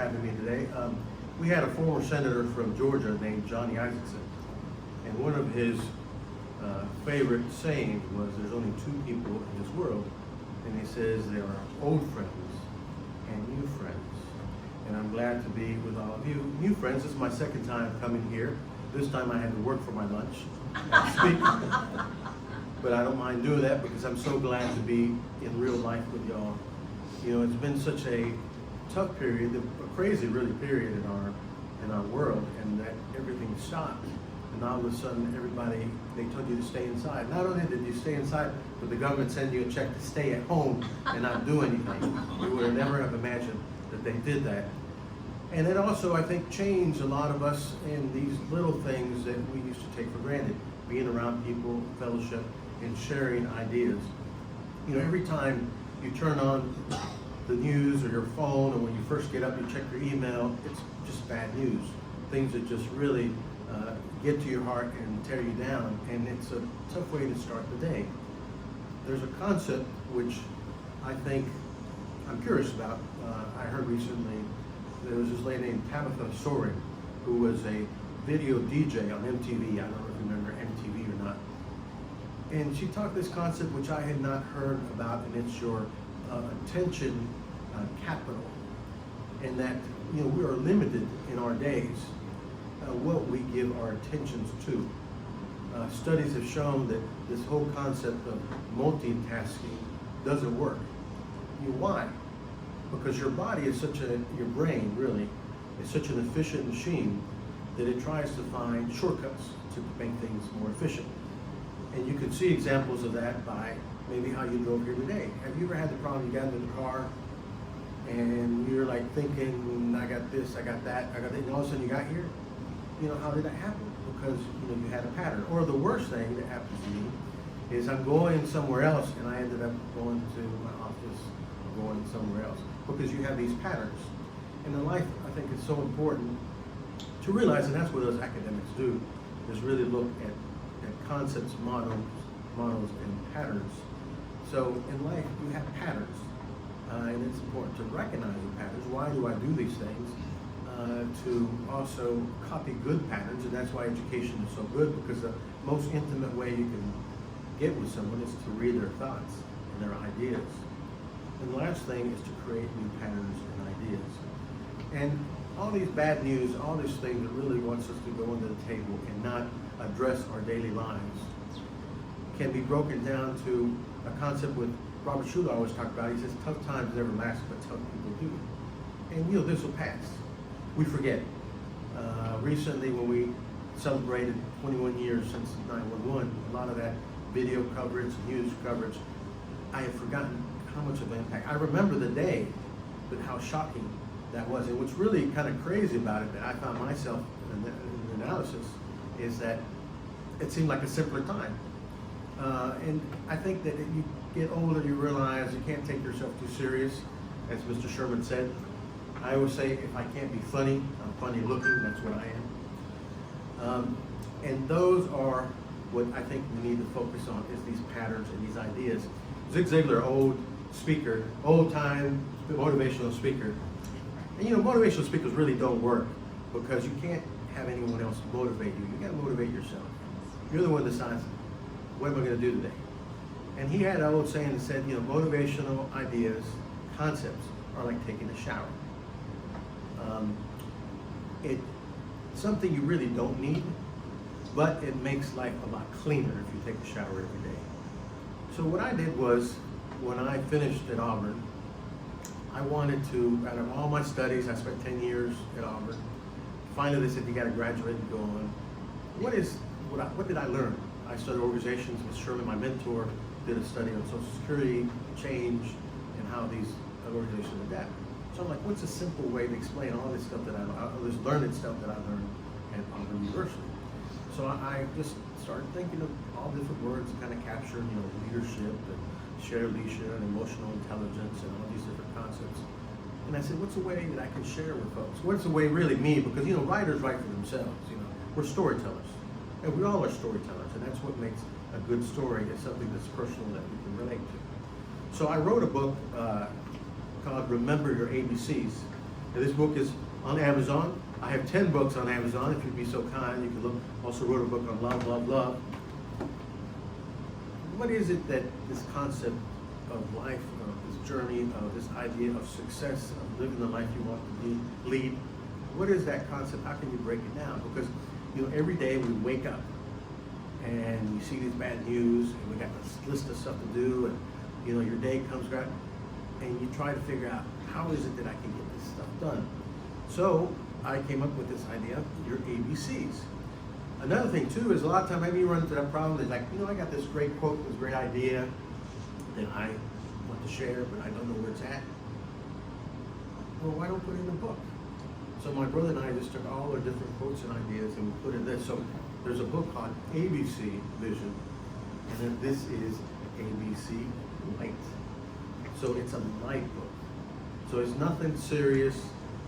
having me today. We had a former senator from Georgia named Johnny Isakson, and one of his favorite sayings was, "There's only two people in this world," and he says there are old friends and new friends. And I'm glad to be with all of you. New friends, this is my second time coming here. This time I had to work for my lunch and speak. But I don't mind doing that because I'm so glad to be in real life with y'all. You know, it's been such a tough period, a crazy really period in our world, and that everything stopped. And all of a sudden everybody, they told you to stay inside. Not only did you stay inside, but the government sent you a check to stay at home and not do anything. We would have never have imagined that they did that. And it also, I think, changed a lot of us in these little things that we used to take for granted. Being around people, fellowship, and sharing ideas. You know, every time you turn on the news or your phone, or when you first get up, you check your email, it's just bad news. Things that just really get to your heart and tear you down, and it's a tough way to start the day. There's a concept which I think I'm curious about. I heard recently there was this lady named Tabitha Soren, who was a video DJ on MTV. I don't know if you remember MTV or not. And she talked this concept which I had not heard about, and it's your attention capital. And that, you know, we are limited in our days what we give our attentions to. Studies have shown that this whole concept of multitasking doesn't work. You know, why? Because your body is your brain really, is such an efficient machine that it tries to find shortcuts to make things more efficient. And you can see examples of that by maybe how you drove here today. Have you ever had the problem you got into the car and you're like thinking, I got this, I got that, and all of a sudden you got here? You know, how did that happen? Because, you know, you had a pattern. Or the worst thing that happens to me is I'm going somewhere else and I ended up going to my office or going somewhere else, because you have these patterns. And in life, I think it's so important to realize, and that's what those academics do, is really look at concepts, models, and patterns. So in life, you have patterns, and it's important to recognize the patterns. Why do I do these things? To also copy good patterns, and that's why education is so good, because the most intimate way you can get with someone is to read their thoughts and their ideas. And the last thing is to create new patterns and ideas. And all these bad news, all these things that really wants us to go into the table and not address our daily lives can be broken down to a concept with Robert Schuller always talked about. He says, tough times never last, but tough people do. And you know, this will pass. We forget. Recently, when we celebrated 21 years since 9/11, a lot of that video coverage, news coverage, I had forgotten how much of an impact. I remember the day, but how shocking that was. And what's really kind of crazy about it, that I found myself in the analysis, is that it seemed like a simpler time. And I think that as you get older, you realize you can't take yourself too serious. As Mr. Sherman said, I always say, if I can't be funny, I'm funny looking, that's what I am. And those are what I think we need to focus on, is these patterns and these ideas. Zig Ziglar, old time motivational speaker. And you know, motivational speakers really don't work, because you can't have anyone else motivate you. You gotta motivate yourself. You're the one that decides, what am I gonna do today? And he had an old saying that said, you know, motivational ideas, concepts, are like taking a shower. It's something you really don't need, but it makes life a lot cleaner if you take a shower every day. So what I did was, when I finished at Auburn, I wanted to, out of all my studies, I spent 10 years at Auburn. Finally, they said, you got to graduate and go on. What did I learn? I studied organizations. Ms. Sherman, my mentor, did a study on Social Security, change, and how these organizations adapt. So I'm like, what's a simple way to explain all this stuff all this learned stuff that I learned at Auburn University? So I just started thinking of all different words to kind of capture, you know, leadership and shared leadership and emotional intelligence and all these different concepts. And I said, what's a way that I can share with folks? What's a way really me? Because, you know, writers write for themselves, you know. We're storytellers. And we all are storytellers, and that's what makes a good story, is something that's personal that we can relate to. So I wrote a book called Remember Your ABCs. And this book is on Amazon. I have 10 books on Amazon, if you'd be so kind. You can look. Also wrote a book on love, love, love. What is it that this concept of life, of this journey, of this idea of success, of living the life you want to lead, what is that concept? How can you break it down? Because every day we wake up and we see these bad news, and we got this list of stuff to do, and your day comes around, and you try to figure out, how is it that I can get this stuff done? So I came up with this idea of your ABCs. Another thing too is a lot of times maybe you run into that problem that's like, I got this great quote, this great idea that I want to share, but I don't know where it's at. Well, why don't put it in a book? So my brother and I just took all our different quotes and ideas and we put in this. So there's a book called ABC Vision, and then this is ABC Light. So it's a light book. So it's nothing serious,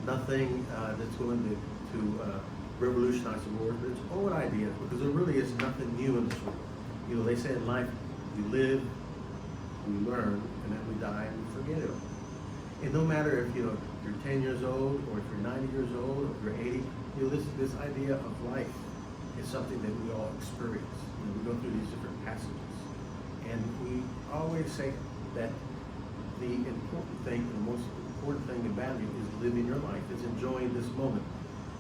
nothing that's going to revolutionize the world. It's old ideas, because there really is nothing new in this world. They say in life, we live, we learn, and then we die and we forget it. And no matter if you're 10 years old, or if you're 90 years old, or if you're 80, this idea of life is something that we all experience. We go through these different passages, and we always say that the important thing, the most important thing in value is living your life, is enjoying this moment.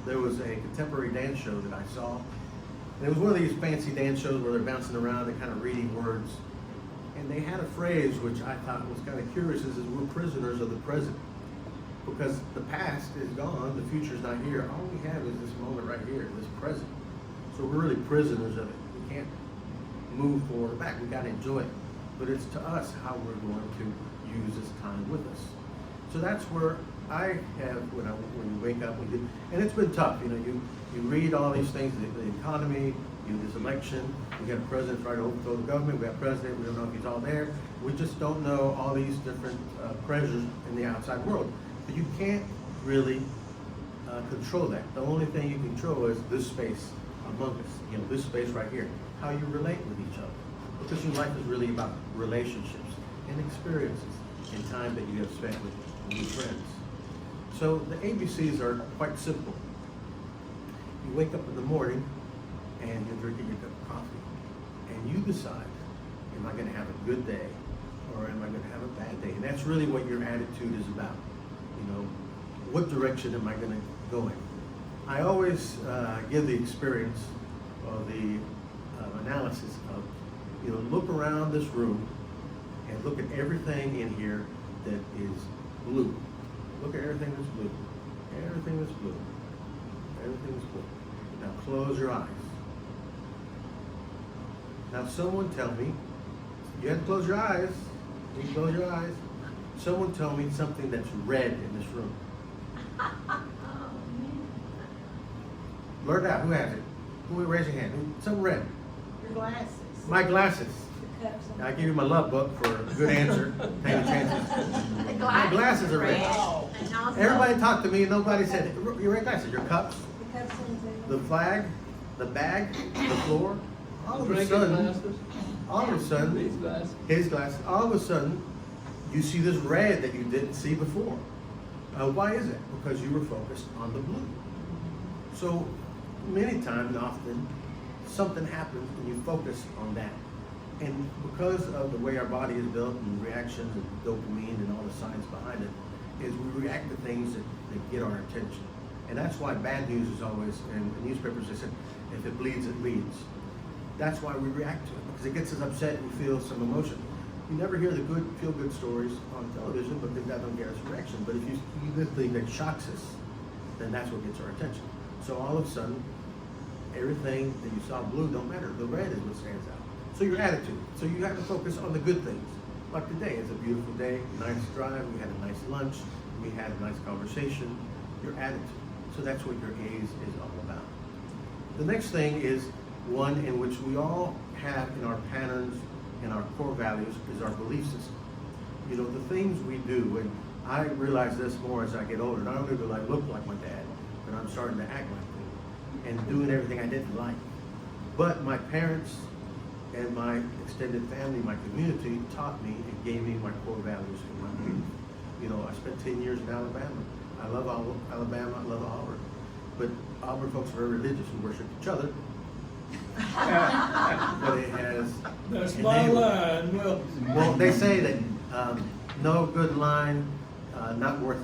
There was a contemporary dance show that I saw, and it was one of these fancy dance shows where they're bouncing around and kind of reading words. And they had a phrase which I thought was kind of curious, is we're prisoners of the present. Because the past is gone, the future's not here. All we have is this moment right here, this present. So we're really prisoners of it. We can't move forward or back. We got to enjoy it. But it's to us how we're going to use this time with us. So that's where I have, when you wake up, and it's been tough. You read all these things, the economy, this election, we got a president trying to overthrow the government, we got a president, we don't know if he's all there. We just don't know all these different pressures in the outside world. But you can't really control that. The only thing you control is this space among us, this space right here, how you relate with each other. Because your life is really about relationships and experiences and time that you have spent with new friends. So the ABCs are quite simple. You wake up in the morning and you're drinking your cup of coffee, and you decide, am I going to have a good day, or am I going to have a bad day? And that's really what your attitude is about. What direction am I going to go in? I always give the experience or the analysis of, look around this room and look at everything in here that is blue. Look at everything that's blue. Everything that's blue. Everything that's blue. Now close your eyes. Now someone tell me, you have to close your eyes. You can close your eyes. Someone tell me something that's red in this room. Blurt out, who has it? Who will raise your hand? Something red. Your glasses. My glasses. Now, I give you my love book for a good answer. Take a chance. My glasses are red. Everybody talked to me, nobody said, your red glasses, your cups, the flag, the bag, the floor. All of a sudden, his glasses, all of a sudden, you see this red that you didn't see before. Why is it? Because you were focused on the blue. So many times, often, something happens and you focus on that. And because of the way our body is built and reactions and dopamine and all the science behind it, is we react to things that get our attention. And that's why bad news is always, in the newspapers they said, if it bleeds, it leads. That's why we react to it, because it gets us upset and we feel some emotion. You never hear the good, feel-good stories on television because that don't get us a reaction. But if you see the thing that shocks us, then that's what gets our attention. So all of a sudden, everything that you saw blue don't matter. The red is what stands out. So your attitude. So you have to focus on the good things. Like today, it's a beautiful day, nice drive, we had a nice lunch, we had a nice conversation. Your attitude. So that's what your gaze is all about. The next thing is one in which we all have in our patterns and our core values is our belief system. The things we do, and I realize this more as I get older. Not only do I look like my dad, but I'm starting to act like him and doing everything I didn't like. But my parents and my extended family, my community, taught me and gave me my core values and my belief. I spent 10 years in Alabama. I love Alabama, I love Auburn. But Auburn folks are very religious and worship each other. But it has... That's my line. Well, they say that no good line not worth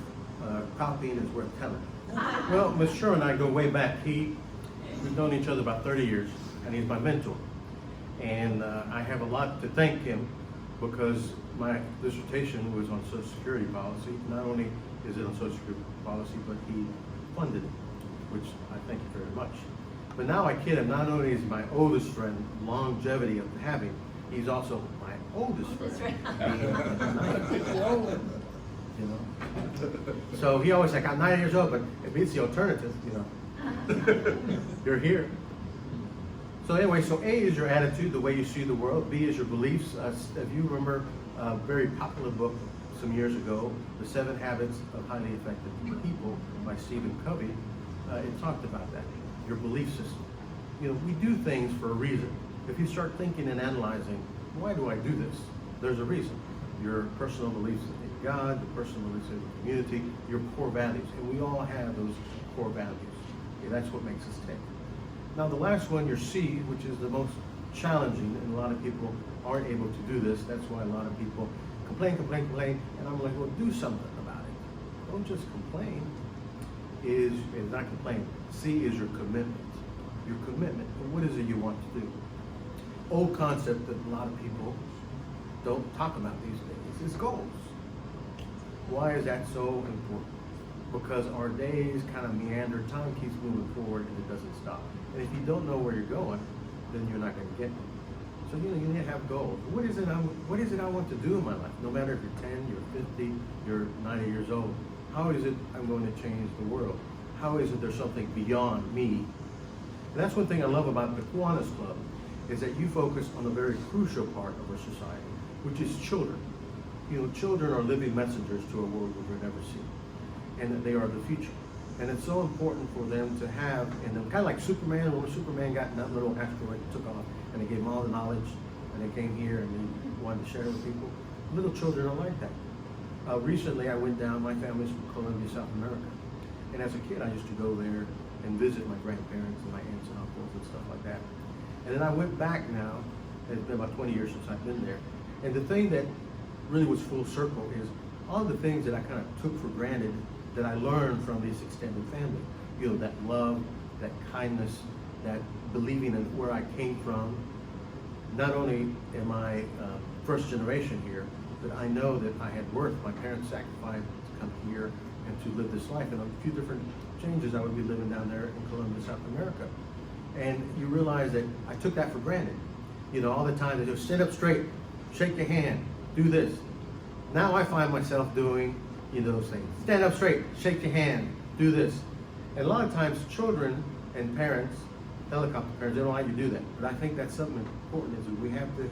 copying is worth telling. Well, Ms. Sherman and I go way back. We've known each other about 30 years, and he's my mentor. And I have a lot to thank him because my dissertation was on Social Security policy. Not only is it on Social Security policy, but he funded it, which I thank you very much. But now I kid him, not only is he my oldest friend, longevity of having, he's also my oldest friend. You know? So he always like, I'm 90 years old, but it beats the alternative, you know. You're here. So anyway, so A is your attitude, the way you see the world. B is your beliefs. If you remember a very popular book some years ago, The 7 Habits of Highly Effective People by Stephen Covey, it talked about that, your belief system. You know, we do things for a reason. If you start thinking and analyzing, why do I do this? There's a reason. Your personal beliefs in God, the personal beliefs in the community, your core values. And we all have those core values. Okay, that's what makes us tick. Now the last one, your C, which is the most challenging, and a lot of people aren't able to do this. That's why a lot of people complain, and I'm like, well, do something about it. Don't just complain. Is not complain. C is your commitment. Your commitment. What is it you want to do? Old concept that a lot of people don't talk about these days is goals. Why is that so important? Because our days kind of meander, time keeps moving forward and it doesn't stop. And if you don't know where you're going, then you're not going to get there. So you need to have goals. What is it I want to do in my life? No matter if you're 10, you're 50, you're 90 years old. How is it I'm going to change the world? How is it there's something beyond me? And that's one thing I love about the Kiwanis Club, is that you focus on a very crucial part of our society, which is children. You know, children are living messengers to a world we've never seen. And that they are the future. And it's so important for them to have, and kind of like Superman, when Superman got in that little asteroid and took off, and they gave him all the knowledge, and they came here and they wanted to share it with people. Little children are like that. Recently I went down, my family's from Colombia, South America. And as a kid I used to go there and visit my grandparents and my aunts and uncles and stuff like that. And then I went back now, it's been about 20 years since I've been there. And the thing that really was full circle is all the things that I kind of took for granted that I learned from this extended family. You know, that love, that kindness, that believing in where I came from. Not only am I first generation here, but I know that I had worth. My parents sacrificed to come here and to live this life. And a few different changes I would be living down there in Colombia, South America. And you realize that I took that for granted. You know, all the time they just stand up straight, shake your hand, do this. Now I find myself doing, you know, those things. Stand up straight, shake your hand, do this. And a lot of times children and parents, helicopter parents, they don't like you to do that. But I think that's something important, is that we have to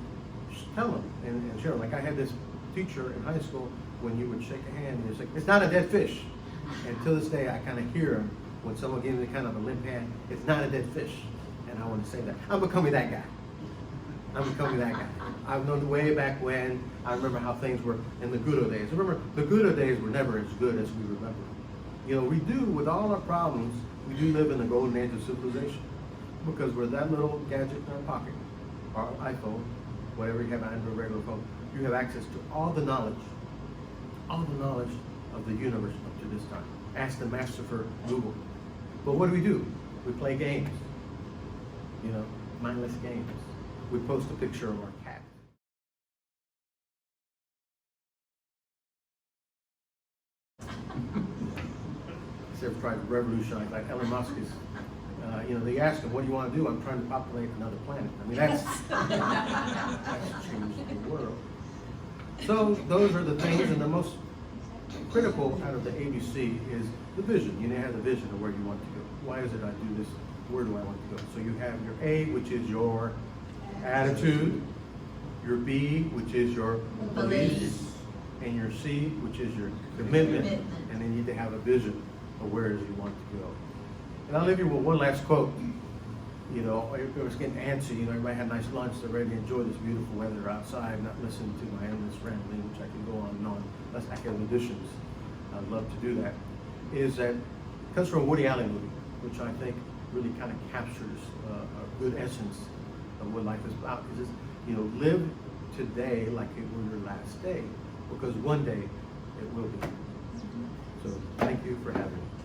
tell them and share them. Like I had this teacher in high school, when you would shake a hand, he was like, it's not a dead fish. And to this day, I kind of hear him when someone gives me kind of a limp hand, it's not a dead fish. And I want to say that. I'm becoming that guy. I'm becoming that guy. I've known way back when. I remember how things were in the good old days. Remember, the good old days were never as good as we remember. You know, we do, with all our problems, we do live in the golden age of civilization. Because with that little gadget in our pocket, our iPhone, whatever you have, Android, regular phone, you have access to all the knowledge of the universe up to this time. Ask the master for Google. But what do? We play games. You know, mindless games. We post a picture of our cat. Instead of trying to revolutionize, like Elon Musk is, you know, they ask him, what do you want to do? I'm trying to populate another planet. I mean, that's changed the world. So those are the things, and the most critical out of the ABC is the vision. You need to have the vision of where you want to go. Why is it I do this? Where do I want to go? So you have your A, which is your attitude, your B, which is your beliefs, and your C, which is your commitment. And then you need to have a vision of where it is you want to go. And I'll leave you with one last quote. You know, it was getting antsy. You know, everybody had a nice lunch. They're ready to enjoy this beautiful weather outside, not listening to my endless rambling, which I can go on and on. That's academic additions. I'd love to do that. is that it comes from a Woody Allen movie, which I think really kind of captures a good essence of what life is about. Is just, live today like it were your last day, because one day it will be. So thank you for having me.